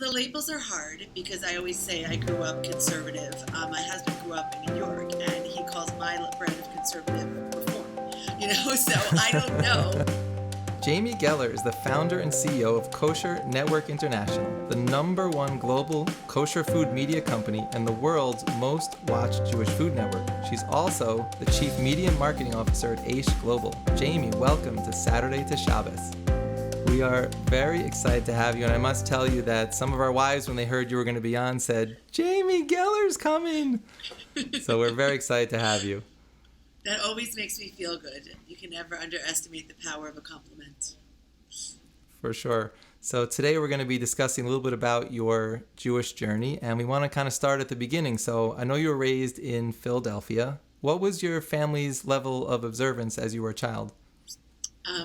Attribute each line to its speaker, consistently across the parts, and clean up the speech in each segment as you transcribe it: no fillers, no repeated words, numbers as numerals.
Speaker 1: the labels are hard because I always say I grew up conservative. My husband grew up in New York, and he calls my brand of conservative reform. So I don't know.
Speaker 2: Jamie Geller is the founder and CEO of Kosher Network International, the #1 global kosher food media company and the world's most watched Jewish food network. She's also the chief media and marketing officer at Aish Global. Jamie, welcome to Saturday to Shabbos. We are very excited to have you, and I must tell you that some of our wives, when they heard you were going to be on, said, Jamie Geller's coming! So we're very excited to have you.
Speaker 1: That always makes me feel good. You can never underestimate the power of a compliment.
Speaker 2: For sure. So today we're going to be discussing a little bit about your Jewish journey, and we want to kind of start at the beginning. So I know you were raised in Philadelphia. What was your family's level of observance as you were a child?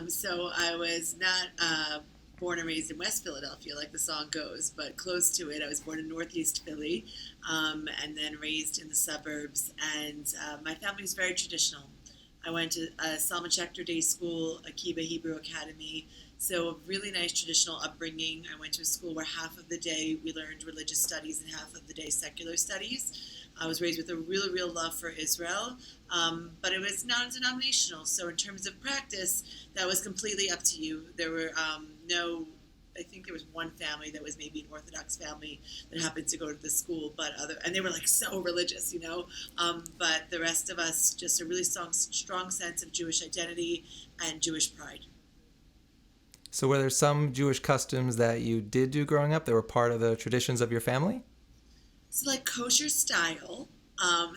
Speaker 1: So I was not born and raised in West Philadelphia, like the song goes, but close to it. I was born in Northeast Philly, and then raised in the suburbs. And my family was very traditional. I went to Salman Schechter Day School, Akiba Hebrew Academy, so a really nice traditional upbringing. I went to a school where half of the day we learned religious studies and half of the day secular studies. I was raised with a real love for Israel, but it was non-denominational. So in terms of practice, that was completely up to you. There were I think there was one family that was maybe an Orthodox family that happened to go to the school, and they were like so religious, but the rest of us, just a really strong sense of Jewish identity and Jewish pride.
Speaker 2: So were there some Jewish customs that you did do growing up that were part of the traditions of your family?
Speaker 1: So like kosher style.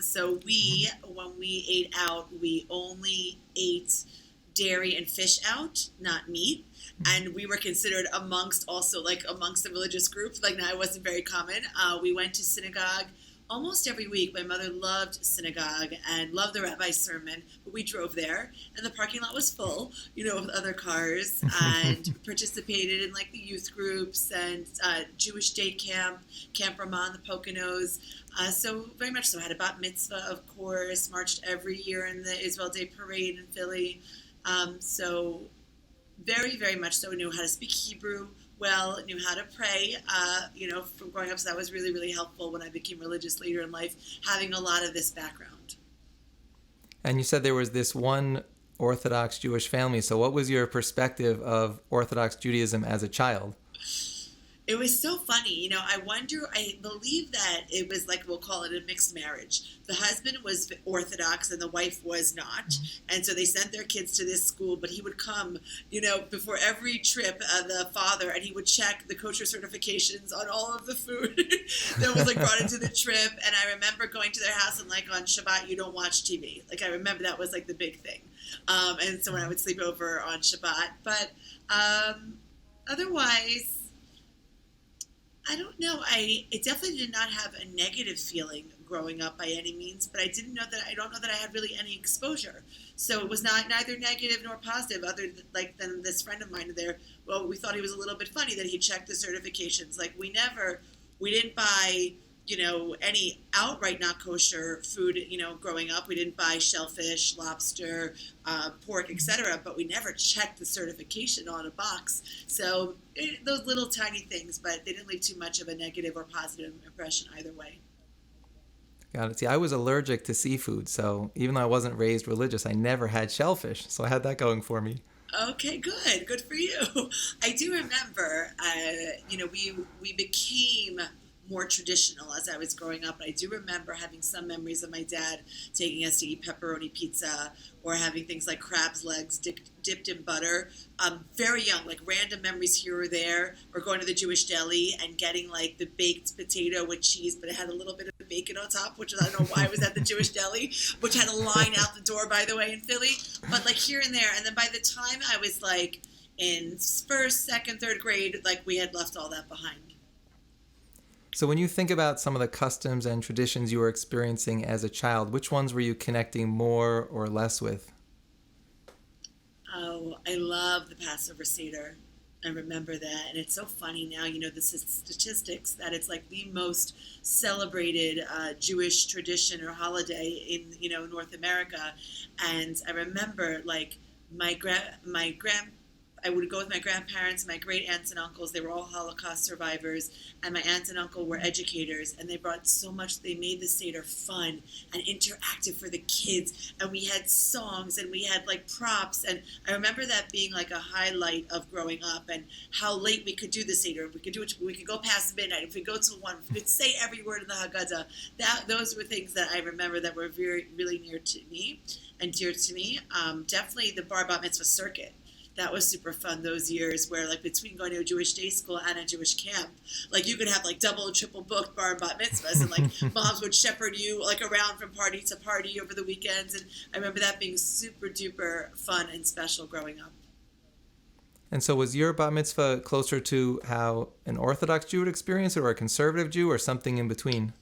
Speaker 1: So when we ate out, we only ate dairy and fish out, not meat. And we were considered amongst the religious group. Like, now it wasn't very common. We went to synagogue almost every week. My mother loved synagogue and loved the rabbi's sermon, but we drove there, and the parking lot was full, with other cars, and participated in like the youth groups and Jewish day camp, Camp Ramah, the Poconos. So very much so. I had a bat mitzvah, of course, marched every year in the Israel Day Parade in Philly. So very, very much so. Knew how to speak Hebrew well, knew how to pray, from growing up. So that was really, really helpful when I became religious later in life, having a lot of this background.
Speaker 2: And you said there was this one Orthodox Jewish family. So what was your perspective of Orthodox Judaism as a child?
Speaker 1: It was so funny. I believe that it was like, we'll call it a mixed marriage. The husband was Orthodox and the wife was not. Mm-hmm. And so they sent their kids to this school, but he would come, before every trip, the father, and he would check the kosher certifications on all of the food that was brought into the trip. And I remember going to their house and on Shabbat, you don't watch TV. I remember that was the big thing. And so when I would sleep over on Shabbat, but otherwise, I don't know. It definitely did not have a negative feeling growing up by any means, but I don't know that I had really any exposure. So it was neither negative nor positive, other than this friend of mine there. Well, we thought he was a little bit funny that he checked the certifications. We didn't buy, any outright not kosher food, growing up. We didn't buy shellfish, lobster, pork, etc., but we never checked the certification on a box. So those little tiny things, but they didn't leave too much of a negative or positive impression either way.
Speaker 2: Got it. See, I was allergic to seafood, so even though I wasn't raised religious, I never had shellfish, so I had that going for me.
Speaker 1: Okay, good for you. I do remember, we became more traditional as I was growing up. I do remember having some memories of my dad taking us to eat pepperoni pizza or having things like crab's legs dipped in butter. Very young, random memories here or there, or going to the Jewish deli and getting the baked potato with cheese, but it had a little bit of bacon on top, which I don't know why it was at the Jewish deli, which had a line out the door, by the way, in Philly. But here and there. And then by the time I was in first, second, third grade, we had left all that behind.
Speaker 2: So when you think about some of the customs and traditions you were experiencing as a child, which ones were you connecting more or less with?
Speaker 1: Oh, I love the Passover Cedar. I remember that. And it's so funny now, the statistics that it's the most celebrated Jewish tradition or holiday in, North America. And I remember my I would go with my grandparents, my great aunts and uncles. They were all Holocaust survivors, and my aunt and uncle were educators, and they brought so much. They made the Seder fun and interactive for the kids, and we had songs, and we had like props, and I remember that being like a highlight of growing up, and how late we could do the Seder. We could do it. We could go past midnight. If we go till 1, we could say every word in the Haggadah. Those were things that I remember that were really near to me and dear to me. Definitely the bar bat mitzvah circuit. That was super fun those years where like between going to a Jewish day school and a Jewish camp, like you could have like double and triple booked bar and bat mitzvahs, and like moms would shepherd you like around from party to party over the weekends. And I remember that being super duper fun and special growing up.
Speaker 2: And so was your bat mitzvah closer to how an Orthodox Jew would experience it, or a conservative Jew, or something in between?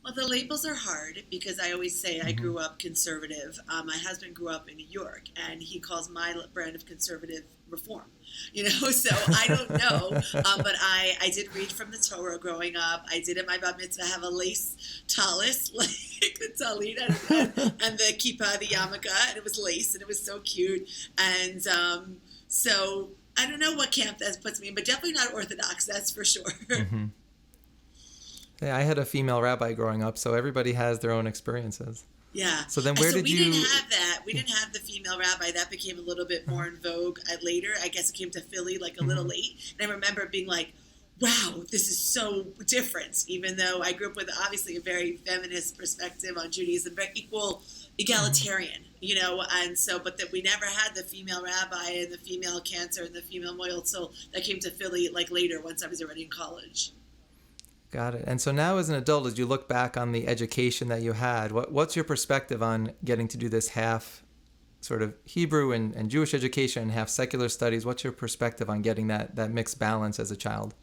Speaker 1: Well, the labels are hard because I always say I grew up conservative. My husband grew up in New York, and he calls my brand of conservative reform. So I don't know, but I did read from the Torah growing up. I did at my bat mitzvah have a lace talis, like the talit and the kippah, the yarmulke, and it was lace, and it was so cute. And so I don't know what camp that puts me in, but definitely not Orthodox, that's for sure.
Speaker 2: Mm-hmm. Yeah, I had a female rabbi growing up, so everybody has their own experiences.
Speaker 1: Yeah.
Speaker 2: So then where did you...
Speaker 1: we didn't have that. We didn't have the female rabbi. That became a little bit more in vogue later. I guess it came to Philly like a little late. And I remember being like, wow, this is so different, even though I grew up with obviously a very feminist perspective on Judaism, very egalitarian, and so, but that we never had the female rabbi and the female cantor and the female moil, so that came to Philly like later once I was already in college.
Speaker 2: Got it. And so now as an adult, as you look back on the education that you had, what's your perspective on getting to do this half sort of Hebrew and Jewish education and half secular studies? What's your perspective on getting that mixed balance as a child?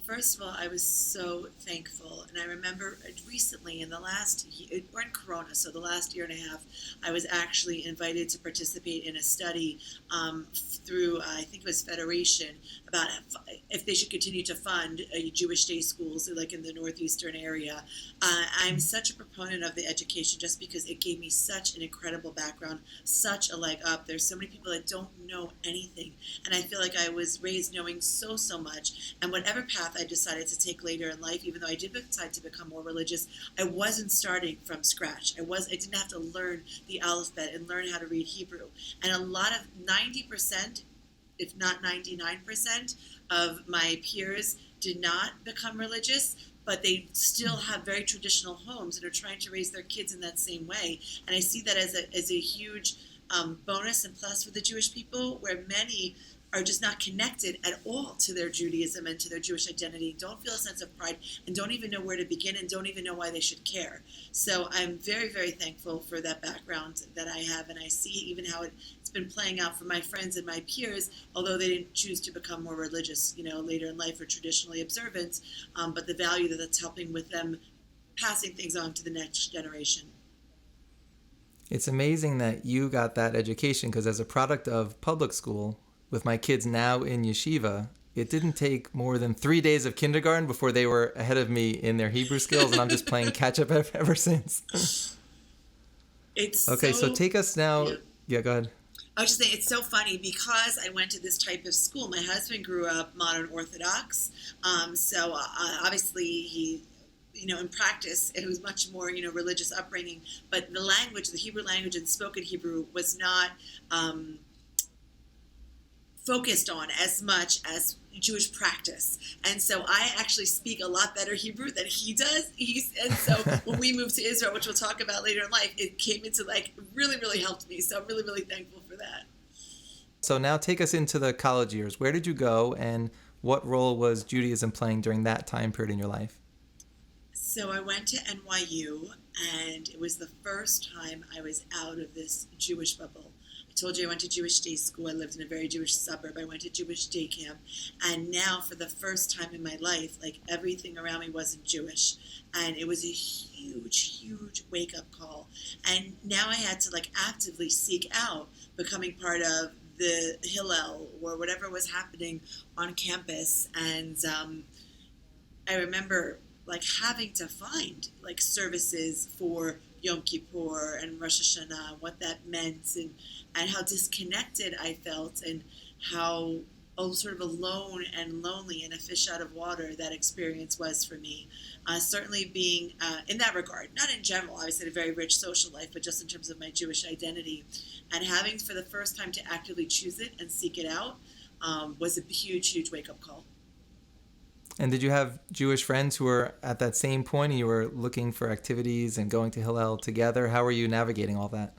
Speaker 1: First of all, I was so thankful, and I remember recently in the last year, we're in Corona, so the last year and a half, I was actually invited to participate in a study through, I think it was Federation, about if they should continue to fund Jewish day schools, like in the northeastern area. I'm such a proponent of the education just because it gave me such an incredible background, such a leg up. There's so many people that don't know anything, and I feel like I was raised knowing so much, and whatever path I decided to take later in life, even though I did decide to become more religious, I wasn't starting from scratch. I didn't have to learn the alphabet and learn how to read Hebrew. And a lot of 90%, if not 99%, of my peers did not become religious, but they still have very traditional homes and are trying to raise their kids in that same way. And I see that as a huge bonus and plus for the Jewish people, where many are just not connected at all to their Judaism and to their Jewish identity, don't feel a sense of pride, and don't even know where to begin, and don't even know why they should care. So I'm very, very thankful for that background that I have, and I see even how it's been playing out for my friends and my peers, although they didn't choose to become more religious, later in life or traditionally observant, but the value that's helping with them passing things on to the next generation.
Speaker 2: It's amazing that you got that education, because as a product of public school, with my kids now in yeshiva, it didn't take more than 3 days of kindergarten before they were ahead of me in their Hebrew skills, and I'm just playing catch up ever since.
Speaker 1: It's
Speaker 2: okay, so take us now. Yeah, go ahead.
Speaker 1: I was just saying, it's so funny because I went to this type of school. My husband grew up modern Orthodox, so obviously he, in practice, it was much more, religious upbringing. But the language, the Hebrew language and spoken Hebrew was not focused on as much as Jewish practice. And so I actually speak a lot better Hebrew than he does. And so when we moved to Israel, which we'll talk about later in life, it came into really, really helped me. So I'm really, really thankful for that.
Speaker 2: So now take us into the college years. Where did you go, and what role was Judaism playing during that time period in your life?
Speaker 1: So I went to NYU, and it was the first time I was out of this Jewish bubble. I told you I went to Jewish day school. I lived in a very Jewish suburb. I went to Jewish day camp. And now for the first time in my life, everything around me wasn't Jewish. And it was a huge, huge wake-up call. And now I had to actively seek out becoming part of the Hillel or whatever was happening on campus. And I remember having to find services for Yom Kippur and Rosh Hashanah, what that meant, and how disconnected I felt, and how sort of alone and lonely and a fish out of water that experience was for me. Certainly being in that regard, not in general, obviously had a very rich social life, but just in terms of my Jewish identity, and having for the first time to actively choose it and seek it out was a huge wake-up call.
Speaker 2: And did you have Jewish friends who were at that same point and you were looking for activities and going to Hillel together? How were you navigating all that?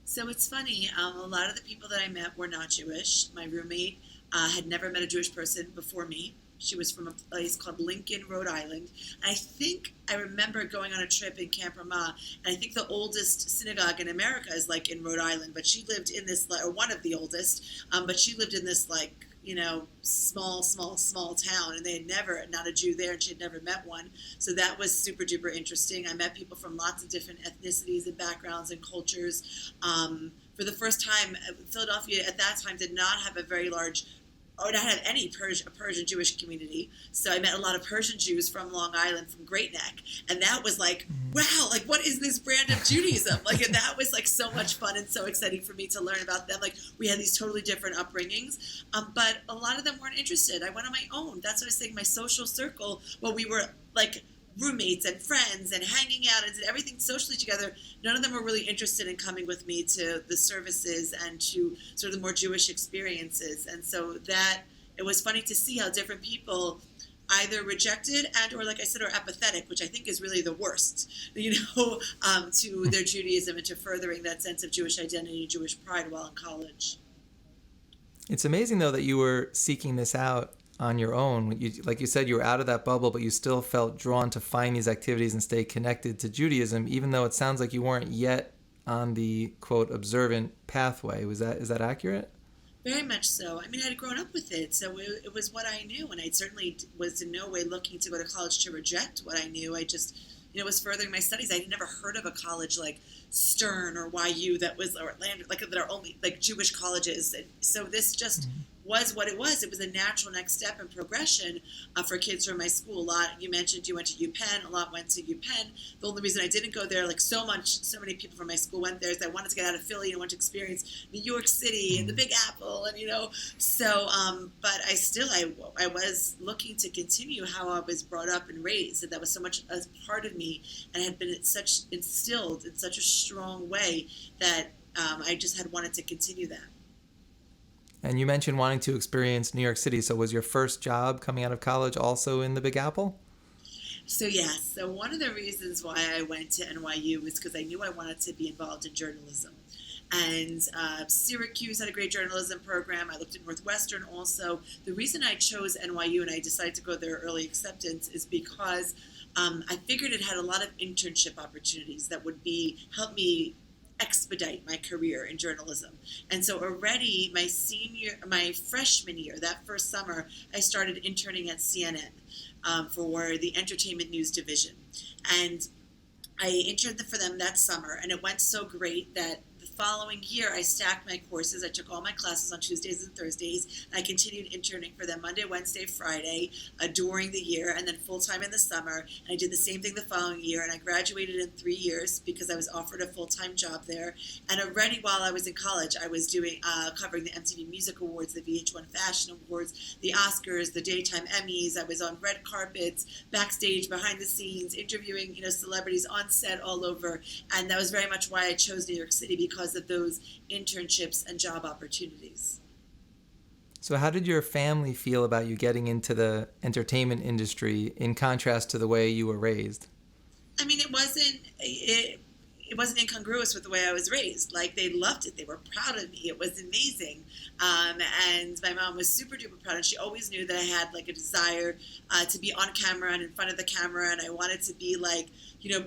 Speaker 1: So it's funny, a lot of the people that I met were not Jewish. My roommate had never met a Jewish person before me. She was from a place called Lincoln, Rhode Island. And I think I remember going on a trip in Camp Ramah, and I think the oldest synagogue in America is like in Rhode Island, but she lived in this, or one of the oldest, but she lived in this like, small town, and they had never, not a Jew there, and she had never met one. So that was super duper interesting. I met people from lots of different ethnicities and backgrounds and cultures. For the first time, Philadelphia at that time did not have a very large, or not have any Persian Jewish community. So I met a lot of Persian Jews from Long Island, from Great Neck. And that was like, wow, like what is this brand of Judaism? Like, and that was like so much fun and so exciting for me to learn about them. Like we had these totally different upbringings, but a lot of them weren't interested. I went on my own. That's what I was saying, my social circle, well, we were like roommates and friends and hanging out and did everything socially together. None of them were really interested in coming with me to the services and to sort of the more Jewish experiences. And so that it was funny to see how different people either rejected and or, like I said, are apathetic, which I think is really the worst, to their Judaism and to furthering that sense of Jewish identity, Jewish pride while in college.
Speaker 2: It's amazing, though, that you were seeking this out on your own. Like you said, you were out of that bubble, but you still felt drawn to find these activities and stay connected to Judaism, even though it sounds like you weren't yet on the, quote, observant pathway. Is that accurate?
Speaker 1: Very much so. I mean, I had grown up with it, so it was what I knew, and I certainly was in no way looking to go to college to reject what I knew. I just, was furthering my studies. I had never heard of a college like Stern or YU that was, or Atlanta, like that are only like Jewish colleges. And so this just was what it was. It was a natural next step and progression for kids from my school. A lot, you mentioned you went to UPenn, a lot went to UPenn. The only reason I didn't go there, like so many people from my school went there, is I wanted to get out of Philly and want to experience New York City and the Big Apple, and but I was looking to continue how I was brought up and raised, and that was so much a part of me and had been instilled in such a strong way that I just had wanted to continue that.
Speaker 2: And you mentioned wanting to experience New York City. So was your first job coming out of college also in the Big Apple?
Speaker 1: So yes. So one of the reasons why I went to NYU was because I knew I wanted to be involved in journalism. And Syracuse had a great journalism program. I looked at Northwestern also. The reason I chose NYU and I decided to go there early acceptance is because I figured it had a lot of internship opportunities that would help me expedite my career in journalism. And so already my freshman year, that first summer, I started interning at CNN for the entertainment news division. And I interned for them that summer, and it went so great that the following year I stacked my courses. I took all my classes on Tuesdays and Thursdays. And I continued interning for them Monday, Wednesday, Friday during the year, and then full-time in the summer. And I did the same thing the following year, and I graduated in 3 years because I was offered a full-time job there. And already while I was in college, I was doing covering the MTV Music Awards, the VH1 Fashion Awards, the Oscars, the Daytime Emmys. I was on red carpets, backstage, behind the scenes, interviewing celebrities on set all over. And that was very much why I chose New York City, because of those internships and job opportunities.
Speaker 2: So how did your family feel about you getting into the entertainment industry in contrast to the way you were raised?
Speaker 1: I mean, it wasn't incongruous with the way I was raised. Like, they loved it. They were proud of me. It was amazing. And my mom was super duper proud, and she always knew that I had like a desire to be on camera and in front of the camera, and I wanted to be like,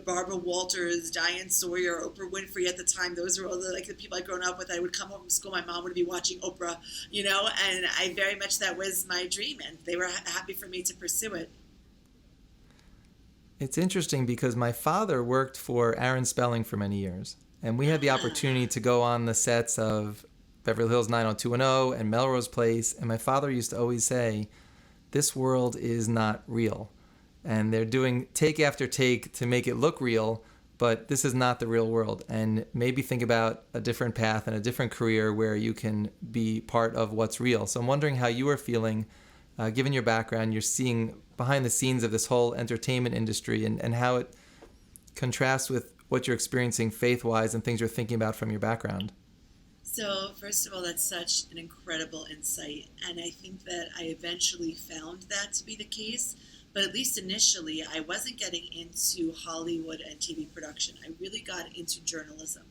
Speaker 1: Barbara Walters, Diane Sawyer, Oprah Winfrey at the time. Those were all the people I'd grown up with. I would come home from school, my mom would be watching Oprah, and I very much, that was my dream, and they were happy for me to pursue it.
Speaker 2: It's interesting because my father worked for Aaron Spelling for many years, and we had the opportunity to go on the sets of Beverly Hills 90210 and Melrose Place, and my father used to always say, this world is not real. And they're doing take after take to make it look real, but this is not the real world, and maybe think about a different path and a different career where you can be part of what's real. So I'm wondering how you are feeling, given your background, you're seeing behind the scenes of this whole entertainment industry and how it contrasts with what you're experiencing faith-wise and things you're thinking about from your background.
Speaker 1: So, first of all, that's such an incredible insight. And I think that I eventually found that to be the case. But at least initially, I wasn't getting into Hollywood and TV production. I really got into journalism.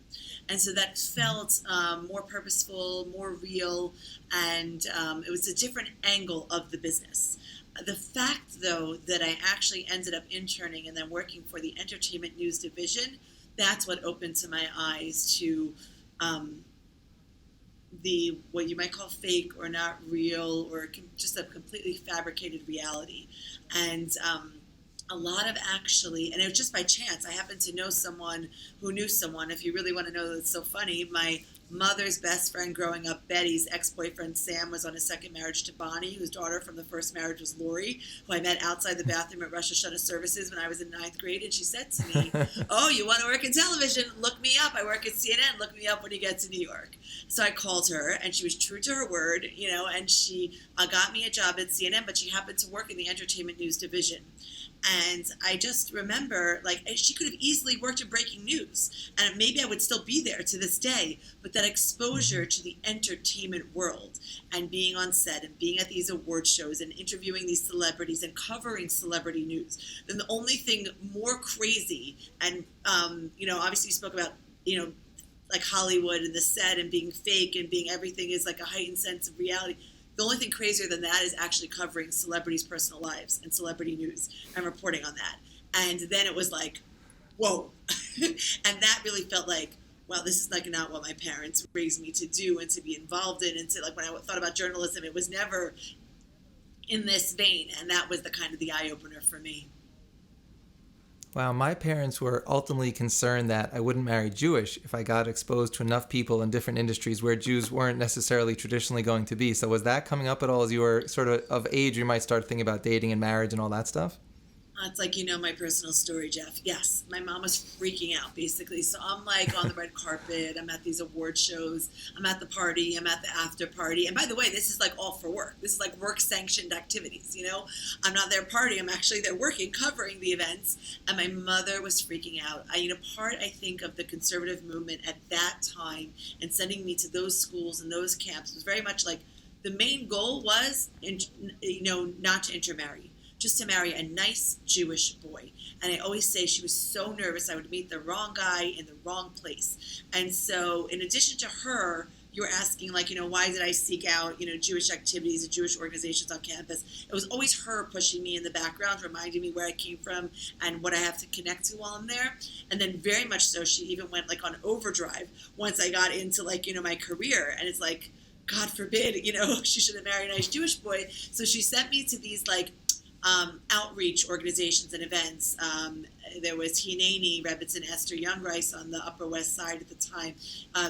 Speaker 1: And so that felt more purposeful, more real, and it was a different angle of the business. The fact, though, that I actually ended up interning and then working for the entertainment news division, that's what opened to my eyes to the what you might call fake or not real or just a completely fabricated reality. And a lot of actually, and it was just by chance, I happened to know someone who knew someone. If you really want to know, it's so funny, my mother's best friend growing up, Betty's ex-boyfriend Sam, was on his second marriage to Bonnie, whose daughter from the first marriage was Lori, who I met outside the bathroom at Rosh Hashanah services when I was in 9th grade. And she said to me, "Oh, you want to work in television? Look me up. I work at CNN. Look me up when you get to New York." So I called her, and she was true to her word, and she got me a job at CNN, but she happened to work in the entertainment news division. And I just remember, she could have easily worked in breaking news, and maybe I would still be there to this day. But that exposure to the entertainment world and being on set and being at these award shows and interviewing these celebrities and covering celebrity news, then the only thing more crazy, and, obviously you spoke about, like Hollywood and the set and being fake and being everything is like a heightened sense of reality. The only thing crazier than that is actually covering celebrities' personal lives and celebrity news and reporting on that. And then it was like, whoa. And that really felt like, wow, this is not what my parents raised me to do and to be involved in. And to, when I thought about journalism, it was never in this vein. And that was the eye-opener for me.
Speaker 2: Wow, my parents were ultimately concerned that I wouldn't marry Jewish if I got exposed to enough people in different industries where Jews weren't necessarily traditionally going to be. So was that coming up at all as you were sort of age, you might start thinking about dating and marriage and all that stuff?
Speaker 1: It's like, my personal story, Jeff. Yes, my mom was freaking out, basically. So I'm on the red carpet. I'm at these award shows. I'm at the party. I'm at the after party. And by the way, this is all for work. This is work-sanctioned activities, I'm not there partying. I'm actually there working, covering the events. And my mother was freaking out. I think, of the conservative movement at that time and sending me to those schools and those camps was very much the main goal was, not to intermarry. Just to marry a nice Jewish boy. And I always say she was so nervous I would meet the wrong guy in the wrong place. And so in addition to her, you were asking, why did I seek out, Jewish activities and Jewish organizations on campus? It was always her pushing me in the background, reminding me where I came from and what I have to connect to while I'm there. And then very much so, she even went on overdrive once I got into my career. And it's God forbid, she should have married a nice Jewish boy. So she sent me to these outreach organizations and events. There was Hineni, Rebbitzin Esther Youngrice on the Upper West Side at the time.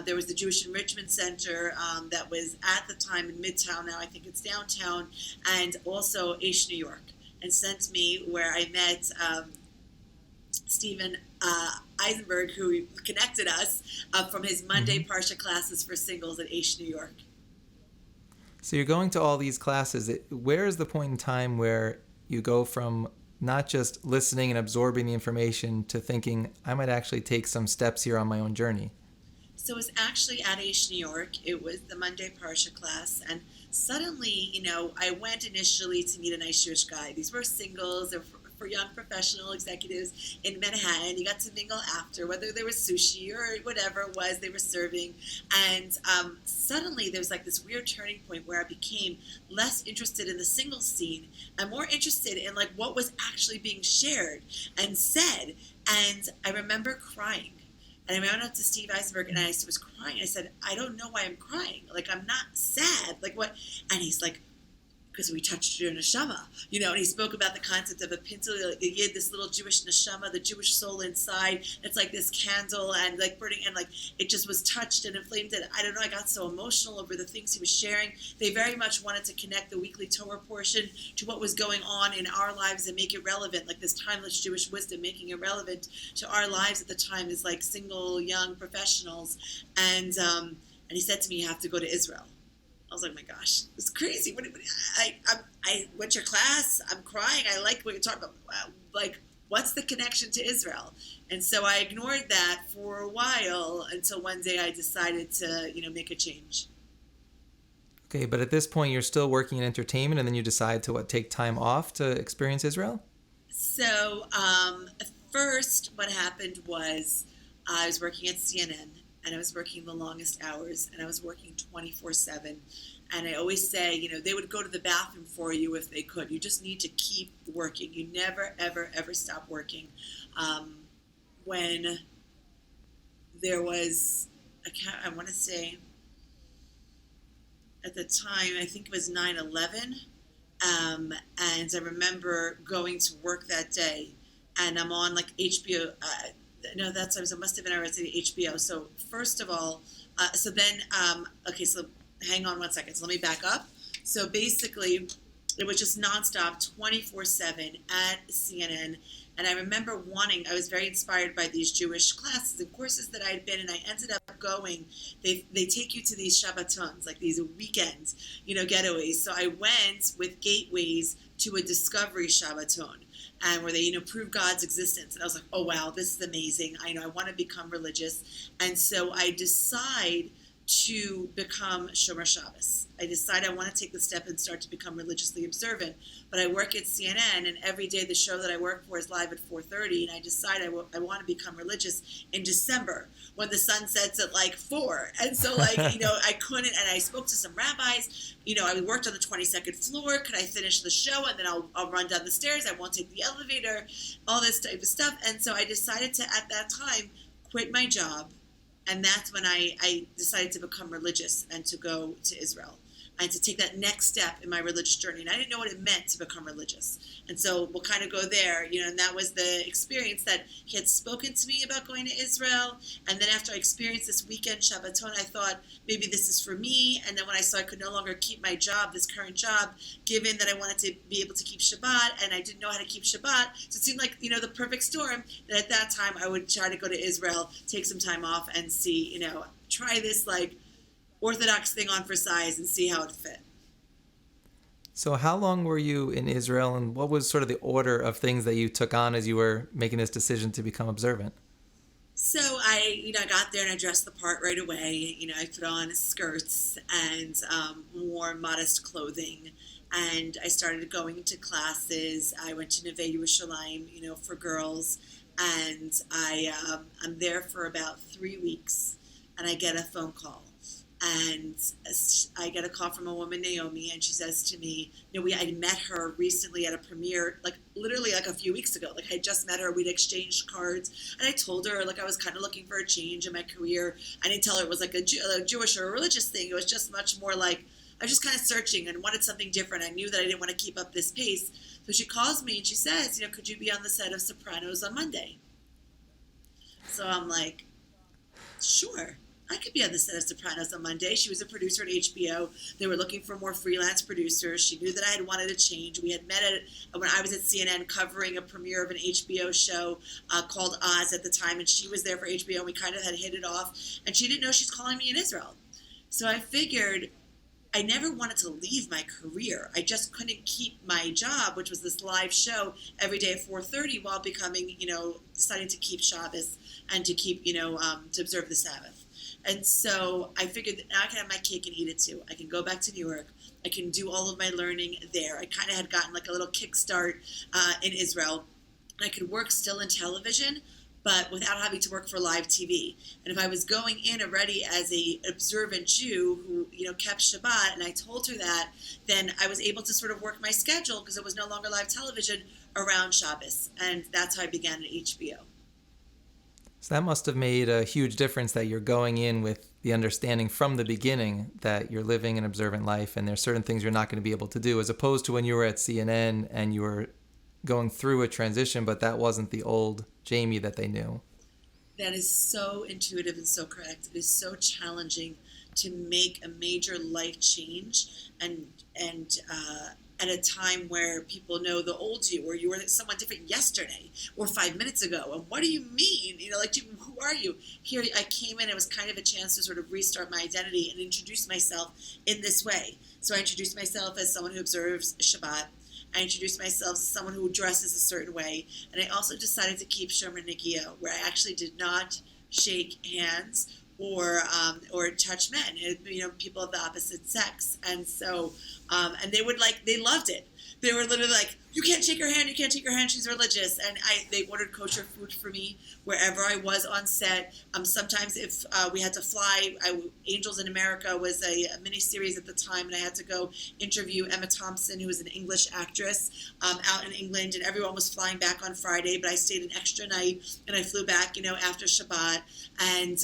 Speaker 1: There was the Jewish Enrichment Center that was at the time in Midtown. Now I think it's downtown. And also Aish, New York. And sent me where I met Stephen Eisenberg, who connected us from his Monday Parsha classes for singles at Aish, New York.
Speaker 2: So you're going to all these classes. Where is the point in time where you go from not just listening and absorbing the information to thinking, I might actually take some steps here on my own journey?
Speaker 1: So it was actually at Aish, New York. It was the Monday Parsha class. And suddenly, I went initially to meet a nice Jewish guy. These were singles. They were for young professional executives in Manhattan. You got to mingle after, whether there was sushi or whatever it was they were serving. And suddenly there was this weird turning point where I became less interested in the single scene and more interested in what was actually being shared and said. And I remember crying. And I went up to Steve Eisenberg and I was crying. I said, I don't know why I'm crying. I'm not sad. What? And he's like, because we touched your neshama, and he spoke about the concept of a pintel yid, this little Jewish neshama, the Jewish soul inside. It's like this candle and like burning, and like it just was touched and inflamed. And I don't know, I got so emotional over the things he was sharing. They very much wanted to connect the weekly Torah portion to what was going on in our lives and make it relevant, like this timeless Jewish wisdom, making it relevant to our lives at the time as like single young professionals. And he said to me, "You have to go to Israel." I was like, "My gosh, it's crazy. I went to your class. I'm crying. I like what you're talking about. Wow. Like, what's the connection to Israel?" And so I ignored that for a while until one day I decided to, make a change.
Speaker 2: Okay, but at this point, you're still working in entertainment, and then you decide to take time off to experience Israel?
Speaker 1: So first, what happened was I was working at CNN. And I was working the longest hours, and I was working 24/7. And I always say, they would go to the bathroom for you if they could. You just need to keep working. You never, ever, ever stop working. When there was, I want to say, at the time, I think it was 9/11. And I remember going to work that day, and I'm on like HBO. No, it must have been I was at HBO. So first of all, so hang on one second. So let me back up. So basically, it was just nonstop, 24/7 at CNN. And I remember I was very inspired by these Jewish classes and courses that I had been, and I ended up going. They take you to these Shabbatons, like these weekends, getaways. So I went with Gateways to a Discovery Shabbaton, and where they, prove God's existence. And I was like, oh, wow, this is amazing. I want to become religious. And so I decide to become Shomer Shabbos. I decide I want to take the step and start to become religiously observant. But I work at CNN, and every day the show that I work for is live at 4:30, and I decide I want to become religious in December when the sun sets at like 4. And so I couldn't, and I spoke to some rabbis. I worked on the 22nd floor. Could I finish the show, and then I'll run down the stairs? I won't take the elevator, all this type of stuff. And so I decided to, at that time, quit my job. And that's when I decided to become religious and to go to Israel and to take that next step in my religious journey. And I didn't know what it meant to become religious. And so we'll kind of go there, and that was the experience that he had spoken to me about going to Israel. And then after I experienced this weekend Shabbaton, I thought, maybe this is for me. And then when I saw I could no longer keep my job, this current job, given that I wanted to be able to keep Shabbat, and I didn't know how to keep Shabbat, so it seemed like, the perfect storm that at that time I would try to go to Israel, take some time off, and see, try this like Orthodox thing on for size and see how it fit.
Speaker 2: So how long were you in Israel, and what was sort of the order of things that you took on as you were making this decision to become observant?
Speaker 1: So I got there and I dressed the part right away. I put on skirts and more modest clothing. And I started going to classes. I went to Neve Yerushalayim, for girls. And I'm there for about 3 weeks. And I get a phone call. And I get a call from a woman, Naomi, and she says to me, I met her recently at a premiere, like literally like a few weeks ago. Like I just met her, we'd exchanged cards, and I told her like I was kind of looking for a change in my career. I didn't tell her it was like a Jewish or a religious thing. It was just much more like I was just kind of searching and wanted something different. I knew that I didn't want to keep up this pace. So she calls me and she says, could you be on the set of Sopranos on Monday? So I'm like, sure. I could be on the set of Sopranos on Monday. She was a producer at HBO. They were looking for more freelance producers. She knew that I had wanted to change. We had met when I was at CNN covering a premiere of an HBO show called Oz at the time, and she was there for HBO, and we kind of had hit it off. And she didn't know she's calling me in Israel. So I figured I never wanted to leave my career. I just couldn't keep my job, which was this live show every day at 4:30 while becoming, deciding to keep Shabbos and to keep, to observe the Sabbath. And so I figured that now I can have my cake and eat it too. I can go back to New York. I can do all of my learning there. I kind of had gotten like a little kickstart in Israel. And I could work still in television, but without having to work for live TV. And if I was going in already as a observant Jew who, kept Shabbat, and I told her that, then I was able to sort of work my schedule because it was no longer live television around Shabbos. And that's how I began at HBO.
Speaker 2: So that must have made a huge difference that you're going in with the understanding from the beginning that you're living an observant life and there's certain things you're not going to be able to do, as opposed to when you were at CNN and you were going through a transition, but that wasn't the old Jamie that they knew.
Speaker 1: That is so intuitive and so correct. It is so challenging to make a major life change and at a time where people know the old you, or you were someone different yesterday or 5 minutes ago. And what do you mean? Who are you? Here I came in, it was kind of a chance to sort of restart my identity and introduce myself in this way. So I introduced myself as someone who observes Shabbat. I introduced myself as someone who dresses a certain way. And I also decided to keep Shomer Negiah, where I actually did not shake hands or touch men, people of the opposite sex. And so, and they loved it. They were literally like, you can't shake her hand, she's religious. And they ordered kosher food for me wherever I was on set. Sometimes if we had to fly, Angels in America was a mini-series at the time, and I had to go interview Emma Thompson, who was an English actress, out in England, and everyone was flying back on Friday, but I stayed an extra night, and I flew back, after Shabbat, and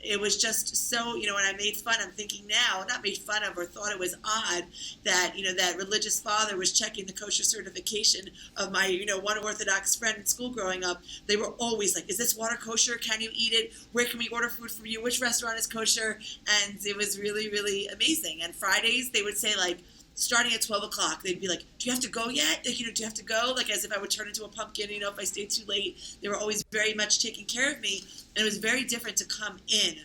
Speaker 1: it was just so, when I made fun, I'm thinking now, not made fun of or thought it was odd that, that religious father was checking the kosher certification of my, one Orthodox friend in school growing up. They were always like, is this water kosher? Can you eat it? Where can we order food from you? Which restaurant is kosher? And it was really, really amazing. And Fridays, they would say starting at 12 o'clock, they'd be like, do you have to go yet? Do you have to go? As if I would turn into a pumpkin, if I stayed too late. They were always very much taking care of me. And it was very different to come in,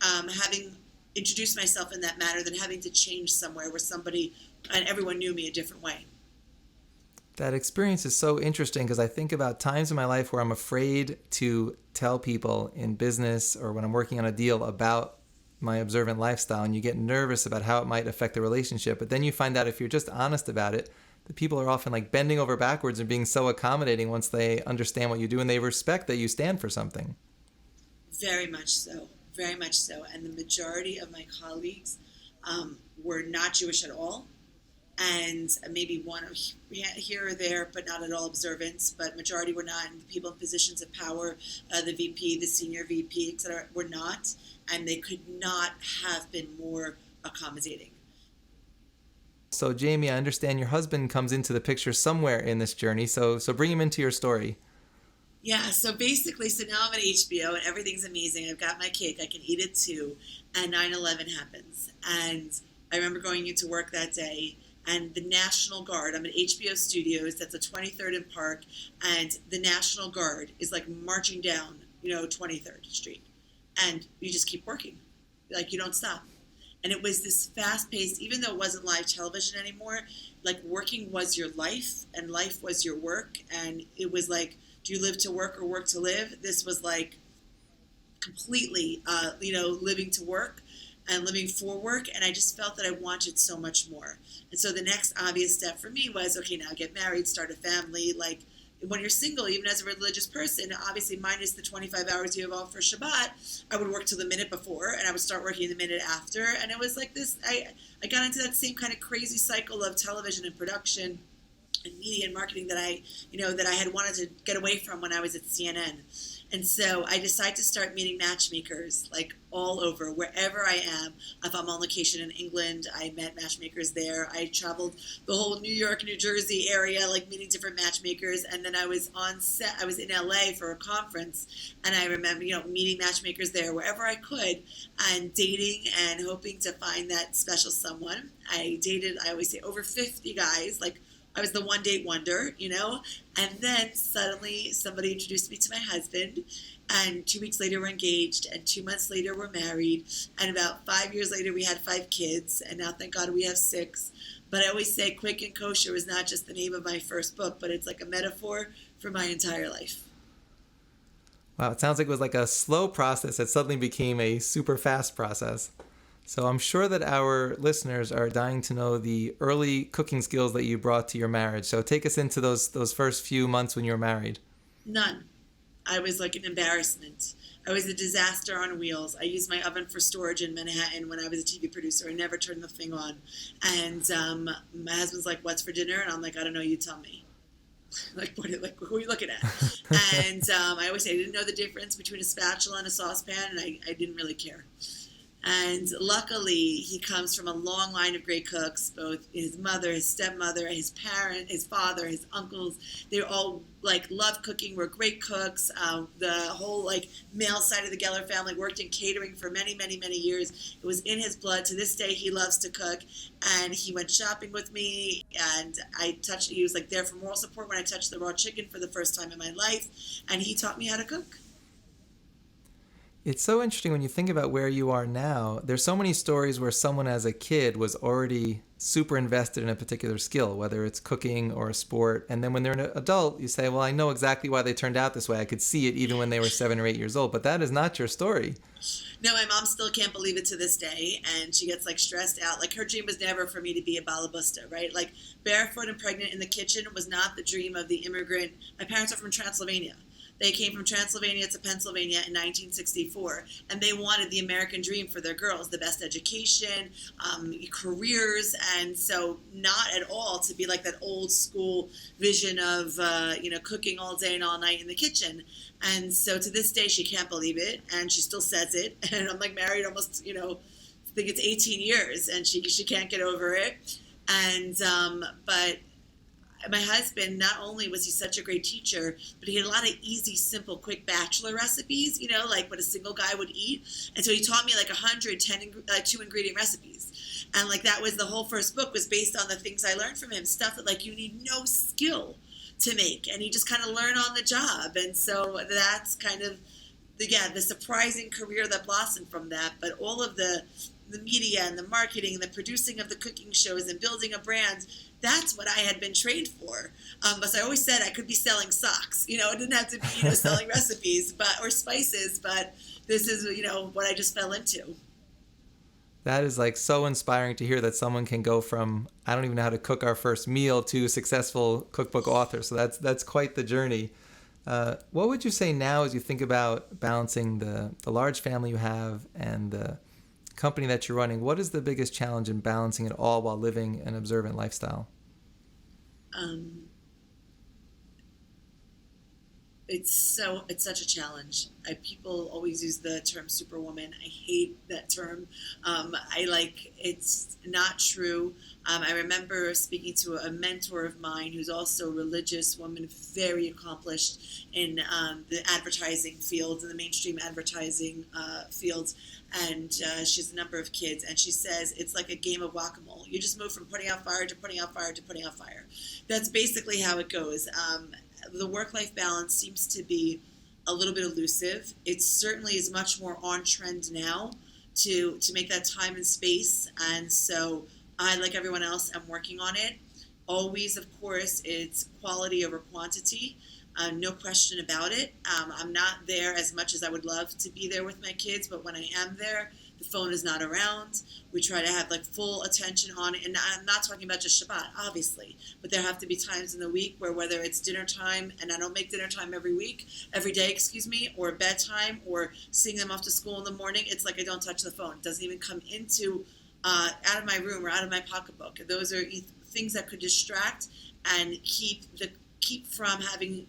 Speaker 1: having introduced myself in that manner than having to change somewhere where somebody and everyone knew me a different way.
Speaker 2: That experience is so interesting because I think about times in my life where I'm afraid to tell people in business or when I'm working on a deal about my observant lifestyle, and you get nervous about how it might affect the relationship. But then you find out if you're just honest about it, the people are often bending over backwards and being so accommodating once they understand what you do and they respect that you stand for something. Very much so.
Speaker 1: And the majority of my colleagues were not Jewish at all. And maybe one here or there, but not at all observant. But majority were not. And the people in positions of power, the VP, the senior VP, etc., were not. And they could not have been more accommodating.
Speaker 2: So, Jamie, I understand your husband comes into the picture somewhere in this journey. So bring him into your story.
Speaker 1: Yeah, so basically, now I'm at HBO and everything's amazing. I've got my cake. I can eat it too. And 9/11 happens. And I remember going into work that day, and the National Guard, I'm at HBO Studios, that's the 23rd and Park, and the National Guard is marching down, 23rd Street. And you just keep working. You don't stop. And it was this fast-paced, even though it wasn't live television anymore, working was your life and life was your work. And it was do you live to work or work to live? This was completely, living to work and living for work. And I just felt that I wanted so much more. And so the next obvious step for me was, okay, now get married, start a family. When you're single, even as a religious person, obviously minus the 25 hours you have off for Shabbat, I would work till the minute before and I would start working the minute after. And it was this, I got into that same kind of crazy cycle of television and production and media and marketing that I had wanted to get away from when I was at CNN. And so I decided to start meeting matchmakers all over, wherever I am. If I'm on location in England, I met matchmakers there. I traveled the whole New York, New Jersey area, meeting different matchmakers. And then I was on set. I was in LA for a conference, and I remember, meeting matchmakers there wherever I could, and dating and hoping to find that special someone. I dated, I always say, over 50 guys. I was the one date wonder, and then suddenly somebody introduced me to my husband, and 2 weeks later we're engaged, and 2 months later we're married, and about 5 years later we had 5 kids, and now thank God we have 6. But I always say Quick and Kosher is not just the name of my first book, but it's a metaphor for my entire life.
Speaker 2: Wow, it sounds like it was a slow process that suddenly became a super fast process. So I'm sure that our listeners are dying to know the early cooking skills that you brought to your marriage. So take us into those first few months when you were married.
Speaker 1: None. I was an embarrassment. I was a disaster on wheels. I used my oven for storage in Manhattan when I was a TV producer. I never turned the thing on. And my husband's like, what's for dinner? And I'm like, I don't know, you tell me. Like who are you looking at? And I always say I didn't know the difference between a spatula and a saucepan, and I didn't really care. And luckily, he comes from a long line of great cooks, both his mother, his stepmother, his parent, his father, his uncles. They all loved cooking, were great cooks. The whole male side of the Geller family worked in catering for many, many, many years. It was in his blood. To this day, he loves to cook. And he went shopping with me, and he was there for moral support when I touched the raw chicken for the first time in my life. And he taught me how to cook.
Speaker 2: It's so interesting when you think about where you are now. There's so many stories where someone as a kid was already super invested in a particular skill, whether it's cooking or a sport. And then when they're an adult, you say, well, I know exactly why they turned out this way. I could see it even when they were 7 or 8 years old. But that is not your story.
Speaker 1: No, my mom still can't believe it to this day. And she gets stressed out. Her dream was never for me to be a balabusta, right? Barefoot and pregnant in the kitchen was not the dream of the immigrant. My parents are from Transylvania. They came from Transylvania to Pennsylvania in 1964, and they wanted the American dream for their girls, the best education, careers, and so not at all to be that old school vision of, cooking all day and all night in the kitchen. And so to this day, she can't believe it, and she still says it, and I'm married almost, I think it's 18 years, and she can't get over it. And, but my husband, not only was he such a great teacher, but he had a lot of easy, simple, quick bachelor recipes, what a single guy would eat. And so he taught me 2 ingredient recipes. And that was the whole first book was based on the things I learned from him, stuff that you need no skill to make. And he just kind of learned on the job. And so that's kind of the surprising career that blossomed from that. But all of the media and the marketing and the producing of the cooking shows and building a brand, that's what I had been trained for. But I always said I could be selling socks. It didn't have to be selling recipes or spices, but this is what I just fell into.
Speaker 2: That is so inspiring to hear that someone can go from I don't even know how to cook our first meal to a successful cookbook author. So that's quite the journey. What would you say now as you think about balancing the large family you have and the company that you're running? What is the biggest challenge in balancing it all while living an observant lifestyle?
Speaker 1: It's such a challenge. People always use the term superwoman. I hate that term. It's not true. I remember speaking to a mentor of mine who's also a religious woman, very accomplished in the advertising field, in the mainstream advertising fields. And she has a number of kids, and she says it's like a game of whack-a-mole. You just move from putting out fire to putting out fire to putting out fire. That's basically how it goes. The work-life balance seems to be a little bit elusive. It certainly is much more on trend now to make that time and space, and so I, like everyone else, am working on it. Always, of course, it's quality over quantity. No question about it. I'm not there as much as I would love to be there with my kids, but when I am there, the phone is not around. We try to have full attention on it. And I'm not talking about just Shabbat, obviously, but there have to be times in the week where whether it's dinner time, and I don't make dinner time every day, or bedtime, or seeing them off to school in the morning, it's I don't touch the phone. It doesn't even come into, out of my room or out of my pocketbook. Those are things that could distract and keep from having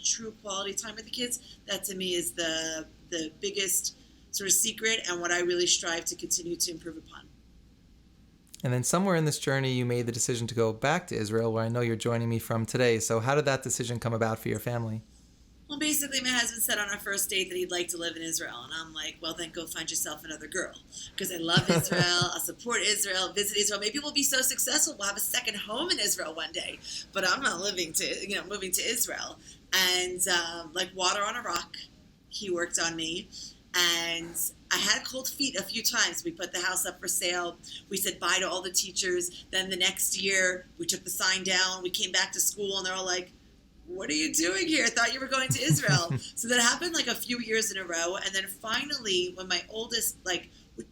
Speaker 1: true quality time with the kids. That to me is the biggest sort of secret and what I really strive to continue to improve upon.
Speaker 2: And then somewhere in this journey, you made the decision to go back to Israel, where I know you're joining me from today. So how did that decision come about for your family?
Speaker 1: Well, basically, my husband said on our first date that he'd like to live in Israel. And I'm like, well, then go find yourself another girl. Because I love Israel. I'll support Israel, visit Israel. Maybe we'll be so successful, we'll have a second home in Israel one day. But I'm not moving to Israel. And like water on a rock, he worked on me. And I had cold feet a few times. We put the house up for sale. We said bye to all the teachers. Then the next year, we took the sign down. We came back to school, and they're all like, what are you doing here? I thought you were going to Israel. So that happened like a few years in a row. And then finally, when my oldest,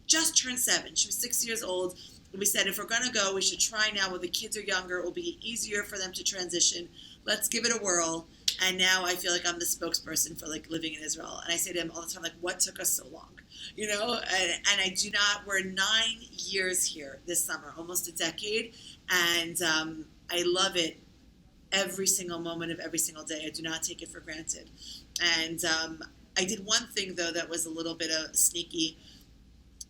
Speaker 1: just turned 7, she was 6 years old, we said, if we're going to go, we should try now while the kids are younger. It will be easier for them to transition. Let's give it a whirl. And now I feel like I'm the spokesperson for living in Israel. And I say to him all the time, what took us so long? And I do not, we're 9 years here this summer, almost a decade. And I love it every single moment of every single day. I do not take it for granted. And I did one thing, though, that was a little bit of sneaky.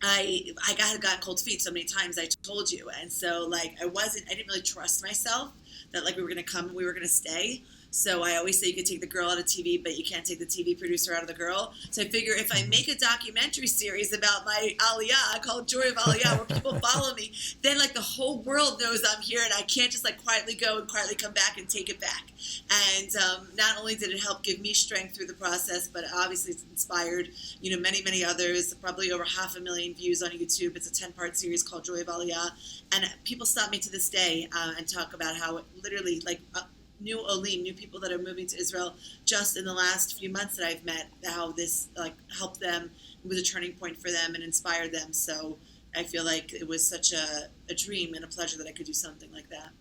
Speaker 1: I got cold feet so many times, I told you. And so, like, I didn't really trust myself that, like, we were going to come and we were going to stay. So I always say you could take the girl out of TV, but you can't take the TV producer out of the girl. So I figure if I make a documentary series about my aliyah called Joy of Aliyah, where people follow me, then like the whole world knows I'm here, and I can't just like quietly go and quietly come back and take it back. And not only did it help give me strength through the process, but obviously it's inspired, many, many others. Probably over 500,000 views on YouTube. It's a 10-part series called Joy of Aliyah, and people stop me to this day and talk about how it literally like. New Olim, new people that are moving to Israel just in the last few months that I've met, how this like helped them, it was a turning point for them and inspired them. So I feel like it was such a dream and a pleasure that I could do something like that.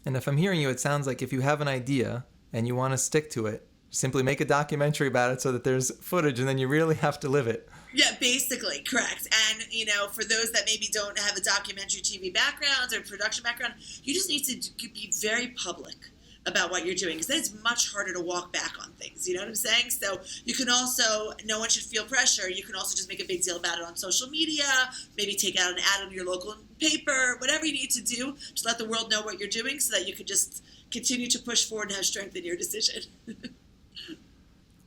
Speaker 2: And if I'm hearing you, it sounds like if you have an idea and you want to stick to it, simply make a documentary about it so that there's footage, and then you really have to live it.
Speaker 1: Yeah, basically, correct. And, for those that maybe don't have a documentary TV background or production background, you just need to be very public about what you're doing, because then it's much harder to walk back on things. You know what I'm saying? So you can also, no one should feel pressure. You can also just make a big deal about it on social media, maybe take out an ad in your local paper, whatever you need to do to let the world know what you're doing so that you can just continue to push forward and have strength in your decision.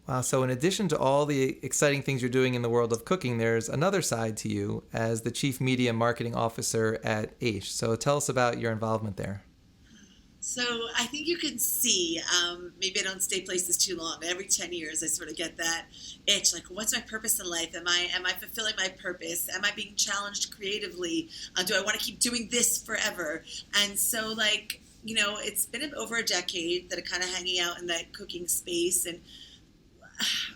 Speaker 2: Wow, so in addition to all the exciting things you're doing in the world of cooking, there's another side to you as the Chief Media Marketing Officer at Aish. So tell us about your involvement there.
Speaker 1: So I think you can see, maybe I don't stay places too long, but every 10 years I sort of get that itch, like, what's my purpose in life? Am I fulfilling my purpose? Am I being challenged creatively? Do I want to keep doing this forever? And so, like, it's been over a decade that I'm kind of hanging out in that cooking space, and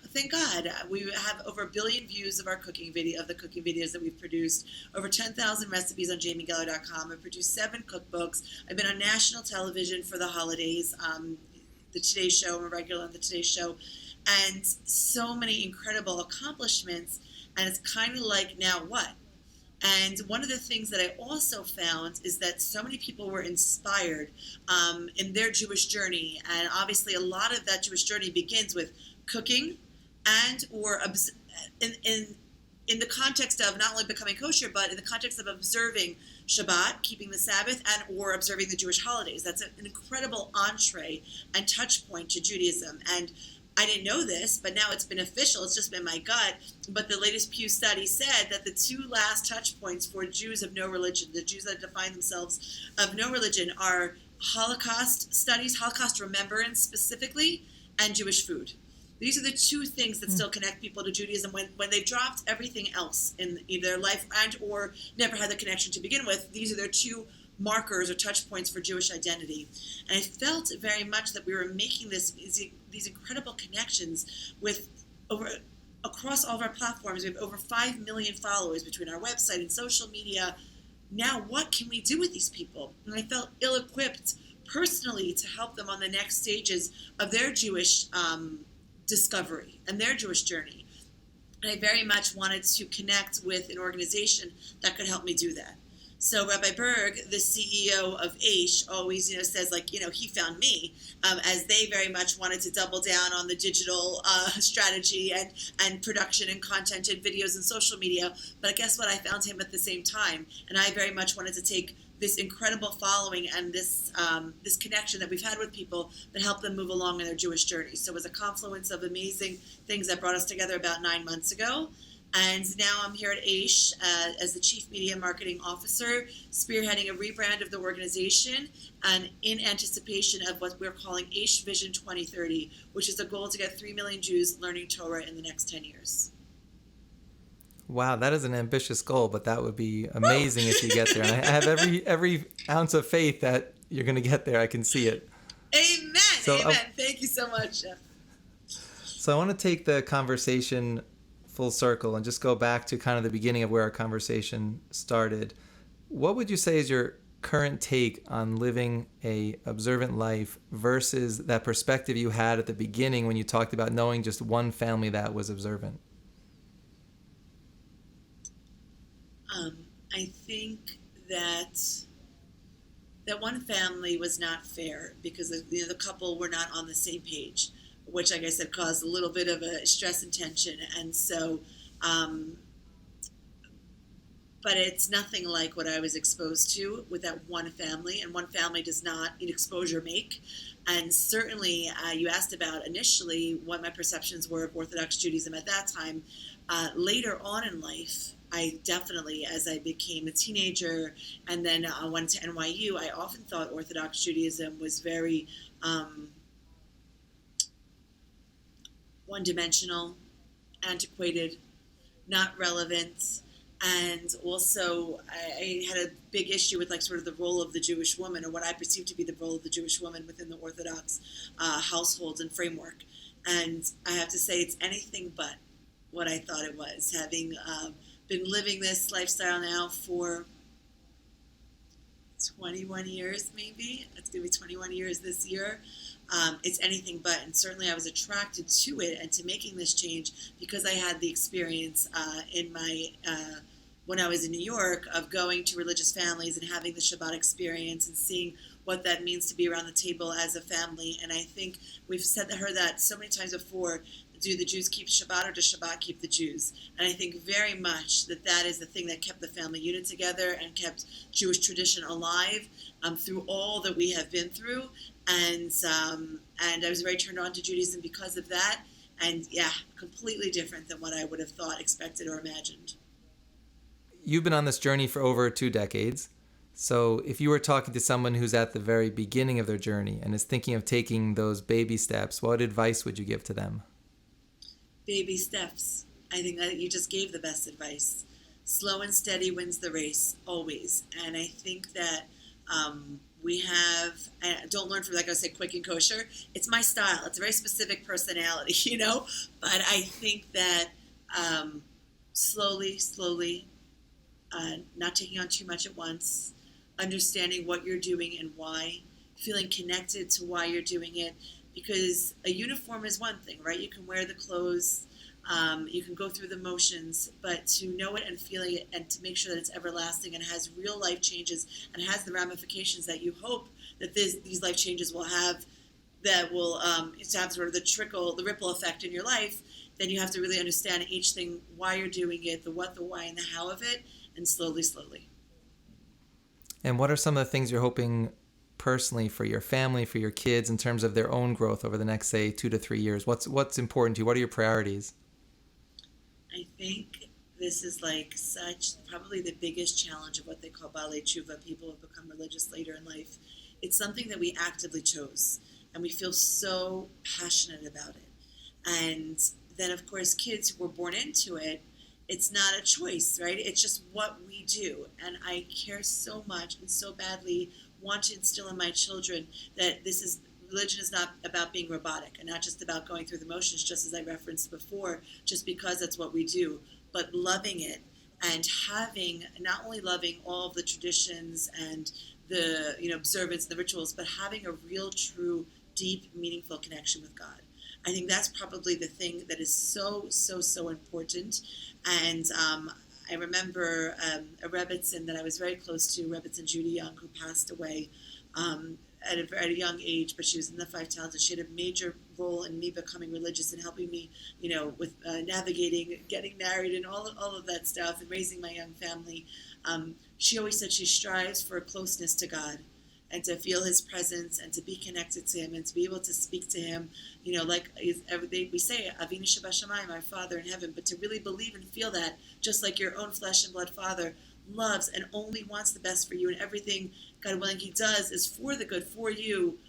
Speaker 1: thank God, we have over 1 billion views of the cooking videos that we've produced, over 10,000 recipes on jamiegeller.com. I've produced 7 cookbooks. I've been on national television for the holidays, the Today Show, I'm a regular on the Today Show, and so many incredible accomplishments, and it's kind of like, now what? And one of the things that I also found is that so many people were inspired in their Jewish journey, and obviously a lot of that Jewish journey begins with cooking and or in the context of not only becoming kosher, but in the context of observing Shabbat, keeping the Sabbath, and or observing the Jewish holidays. That's an incredible entree and touch point to Judaism. And I didn't know this, but now it's been official. It's just been my gut. But the latest Pew study said that the 2 last touch points for Jews of no religion, the Jews that define themselves of no religion, are Holocaust studies, Holocaust remembrance specifically, and Jewish food. These are the 2 things that still connect people to Judaism when they've dropped everything else in their life and or never had the connection to begin with. These are their 2 markers or touch points for Jewish identity. And I felt very much that we were making these incredible connections with across all of our platforms. We have over 5 million followers between our website and social media. Now what can we do with these people? And I felt ill-equipped personally to help them on the next stages of their Jewish discovery and their Jewish journey. And I very much wanted to connect with an organization that could help me do that. So Rabbi Berg, the CEO of Aish, always, says, like, he found me, as they very much wanted to double down on the digital strategy and production and content and videos and social media. But guess what? I found him at the same time. And I very much wanted to take this incredible following and this connection that we've had with people that help them move along in their Jewish journey. So it was a confluence of amazing things that brought us together about 9 months ago. And now I'm here at Aish as the Chief Media Marketing Officer, spearheading a rebrand of the organization and in anticipation of what we're calling Aish Vision 2030, which is the goal to get 3 million Jews learning Torah in the next 10 years.
Speaker 2: Wow, that is an ambitious goal, but that would be amazing if you get there. And I have every ounce of faith that you're going to get there. I can see it.
Speaker 1: Amen. Amen. Thank you so much, Jeff.
Speaker 2: So I want to take the conversation full circle and just go back to kind of the beginning of where our conversation started. What would you say is your current take on living a observant life versus that perspective you had at the beginning when you talked about knowing just one family that was observant?
Speaker 1: I think that that one family was not fair because the couple were not on the same page, which, like I said, caused a little bit of a stress and tension. And so, but it's nothing like what I was exposed to with that one family. And one family does not exposure make. And certainly, you asked about initially what my perceptions were of Orthodox Judaism at that time. Later on in life, I definitely, as I became a teenager and then went to NYU, I often thought Orthodox Judaism was very one-dimensional, antiquated, not relevant. And also, I had a big issue with sort of the role of the Jewish woman, or what I perceived to be the role of the Jewish woman within the Orthodox households and framework. And I have to say, it's anything but what I thought it was. Having been living this lifestyle now for 21 years, maybe. It's going to be 21 years this year. It's anything but. And certainly I was attracted to it and to making this change because I had the experience in my when I was in New York of going to religious families and having the Shabbat experience and seeing what that means to be around the table as a family. And I think we've heard that so many times before. Do the Jews keep Shabbat, or does Shabbat keep the Jews? And I think very much that is the thing that kept the family unit together and kept Jewish tradition alive through all that we have been through. And I was very turned on to Judaism because of that. And yeah, completely different than what I would have thought, expected, or imagined.
Speaker 2: You've been on this journey for over 2 decades. So if you were talking to someone who's at the very beginning of their journey and is thinking of taking those baby steps, what advice would you give to them?
Speaker 1: Baby steps. I think that you just gave the best advice. Slow and steady wins the race, always. And I think that we have, don't learn from, like I say, quick and kosher. It's my style. It's a very specific personality, But I think that slowly, not taking on too much at once, understanding what you're doing and why, feeling connected to why you're doing it. Because a uniform is one thing, right? You can wear the clothes, you can go through the motions, but to know it and feel it and to make sure that it's everlasting and has real life changes and has the ramifications that you hope that these life changes will have, that will to have sort of the ripple effect in your life, then you have to really understand each thing, why you're doing it, the what, the why, and the how of it, and slowly.
Speaker 2: And what are some of the things you're hoping personally for your family, for your kids, in terms of their own growth over the next, say, 2 to 3 years? What's important to you? What are your priorities?
Speaker 1: I think this is probably the biggest challenge of what they call balei tshuva, people who have become religious later in life. It's something that we actively chose, and we feel so passionate about it. And then, of course, kids who were born into it, it's not a choice, right? It's just what we do. And I care so much and so badly want to instill in my children that religion is not about being robotic and not just about going through the motions, just as I referenced before, just because that's what we do, but loving it and not only loving all of the traditions and the observance, the rituals, but having a real, true, deep, meaningful connection with God. I think that's probably the thing that is so, so, so important. And I remember a Rebbitzin that I was very close to, Rebbitzin Judy Young, who passed away at a very young age, but she was in the 5 talents, and she had a major role in me becoming religious and helping me, with navigating, getting married, and all of that stuff, and raising my young family. She always said she strives for a closeness to God, and to feel His presence, and to be connected to Him, and to be able to speak to Him, like we say, Avinu Shebashamayim, our Father in heaven, but to really believe and feel that, just like your own flesh and blood Father loves and only wants the best for you, and everything, God willing, He does is for the good, for you,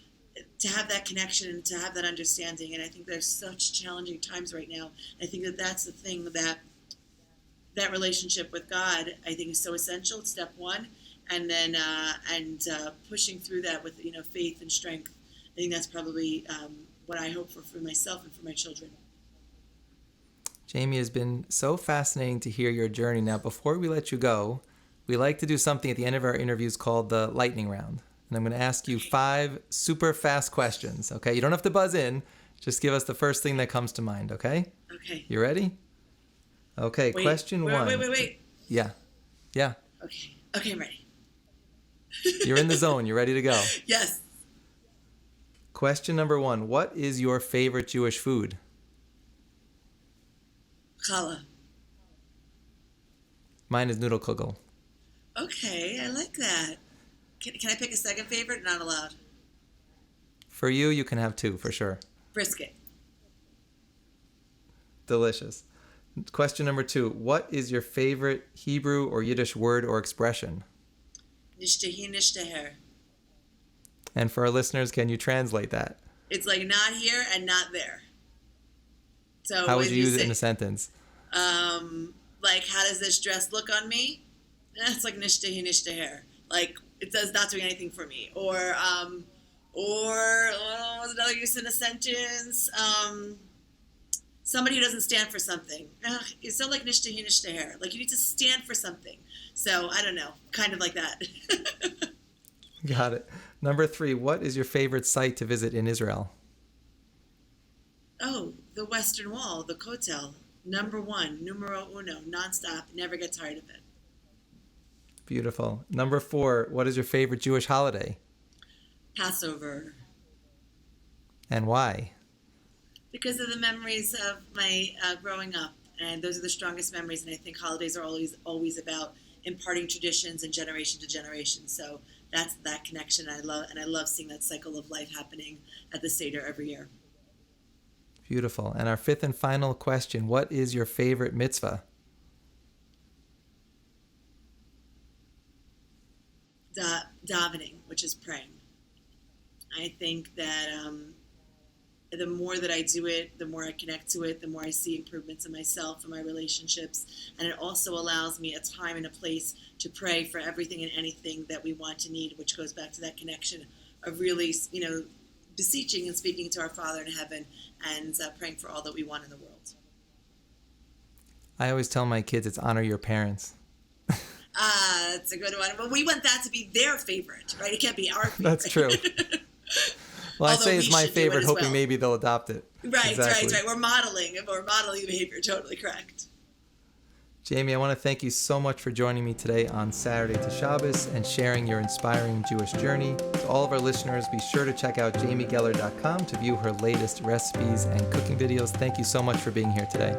Speaker 1: to have that connection and to have that understanding. And I think there's such challenging times right now. I think that's the thing, that relationship with God, I think, is so essential. It's step one. And then pushing through that with faith and strength. I think that's probably what I hope for myself and for my children.
Speaker 2: Jamie, has been so fascinating to hear your journey. Now, before we let you go, we like to do something at the end of our interviews called the lightning round. And I'm going to ask you 5 super fast questions, okay? You don't have to buzz in. Just give us the first thing that comes to mind, okay?
Speaker 1: Okay.
Speaker 2: You ready? Okay, question 1.
Speaker 1: Wait.
Speaker 2: Yeah.
Speaker 1: Okay, I'm ready.
Speaker 2: You're in the zone. You're ready to go.
Speaker 1: Yes.
Speaker 2: Question number 1. What is your favorite Jewish food?
Speaker 1: Challah.
Speaker 2: Mine is noodle kugel.
Speaker 1: Okay, I like that. Can I pick a second favorite? Not allowed.
Speaker 2: For you, you can have 2 for sure.
Speaker 1: Brisket.
Speaker 2: Delicious. Question number 2. What is your favorite Hebrew or Yiddish word or expression?
Speaker 1: Nishtahi nishtaher.
Speaker 2: And for our listeners, can you translate that?
Speaker 1: It's like not here and not there. So
Speaker 2: How would
Speaker 1: when
Speaker 2: you use it
Speaker 1: say,
Speaker 2: in a sentence?
Speaker 1: like, how does this dress look on me? It's like nishtahi nishtaher. Like, it does not doing anything for me. Or what's another use in a sentence? Somebody who doesn't stand for something. It's so like nishtahi nishtaher. Like, you need to stand for something. So, I don't know. Kind of like that.
Speaker 2: Got it. Number 3. What is your favorite site to visit in Israel?
Speaker 1: Oh, the Western Wall, the Kotel. Number 1, numero uno, nonstop. Never get tired of it.
Speaker 2: Beautiful. Number 4. What is your favorite Jewish holiday?
Speaker 1: Passover.
Speaker 2: And why?
Speaker 1: Because of the memories of my growing up, and those are the strongest memories. And I think holidays are always about imparting traditions and generation to generation. So that's that connection I love seeing that cycle of life happening at the Cedar every year.
Speaker 2: Beautiful. And our 5th and final question: what is your favorite mitzvah?
Speaker 1: Davening, which is praying. I think that the more that I do it, the more I connect to it, the more I see improvements in myself and my relationships. And it also allows me a time and a place to pray for everything and anything that we want to need, which goes back to that connection of really, beseeching and speaking to our Father in heaven and praying for all that we want in the world.
Speaker 2: I always tell my kids it's honor your parents.
Speaker 1: That's a good one. But we want that to be their favorite, right? It can't be our favorite.
Speaker 2: That's true. Well, I say it's my favorite, hoping
Speaker 1: well.
Speaker 2: maybe they'll adopt it.
Speaker 1: Right,
Speaker 2: exactly.
Speaker 1: right. We're modeling the behavior. Totally correct.
Speaker 2: Jamie, I want to thank you so much for joining me today on Saturday to Shabbos and sharing your inspiring Jewish journey. To all of our listeners, be sure to check out jamiegeller.com to view her latest recipes and cooking videos. Thank you so much for being here today.